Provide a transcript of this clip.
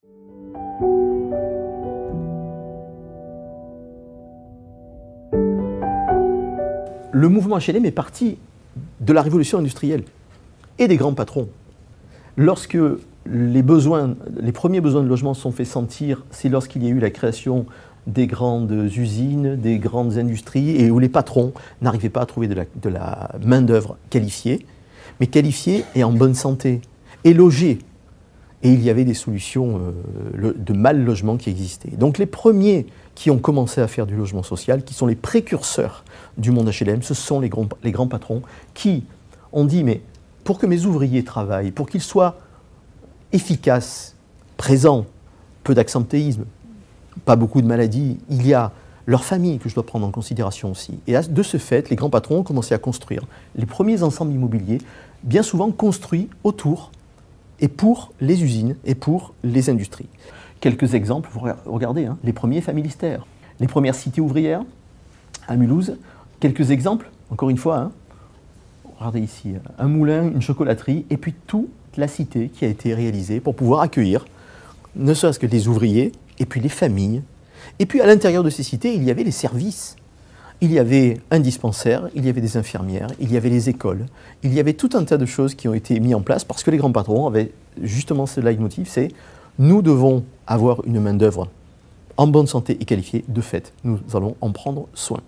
Le mouvement HLM est parti de la révolution industrielle et des grands patrons. Lorsque les premiers besoins de logement se sont fait sentir, c'est lorsqu'il y a eu la création des grandes usines, des grandes industries, et où les patrons n'arrivaient pas à trouver de la main-d'œuvre qualifiée, mais qualifiée et en bonne santé, et logée. Et il y avait des solutions de mal logement qui existaient. Donc les premiers qui ont commencé à faire du logement social, qui sont les précurseurs du monde HLM, ce sont les grands patrons qui ont dit, mais pour que mes ouvriers travaillent, pour qu'ils soient efficaces, présents, peu d'absentéisme, pas beaucoup de maladies, il y a leur famille que je dois prendre en considération aussi. Et de ce fait, les grands patrons ont commencé à construire les premiers ensembles immobiliers, bien souvent construits autour et pour les usines et pour les industries. Quelques exemples, vous regardez, hein, les premiers familistères, les premières cités ouvrières à Mulhouse. Quelques exemples, encore une fois, hein, regardez ici, un moulin, une chocolaterie, et puis toute la cité qui a été réalisée pour pouvoir accueillir ne serait-ce que des ouvriers, et puis les familles. Et puis à l'intérieur de ces cités, il y avait les services. Il y avait un dispensaire, il y avait des infirmières, il y avait les écoles, il y avait tout un tas de choses qui ont été mises en place parce que les grands patrons avaient justement ce leitmotiv, c'est nous devons avoir une main-d'œuvre en bonne santé et qualifiée, de fait, nous allons en prendre soin.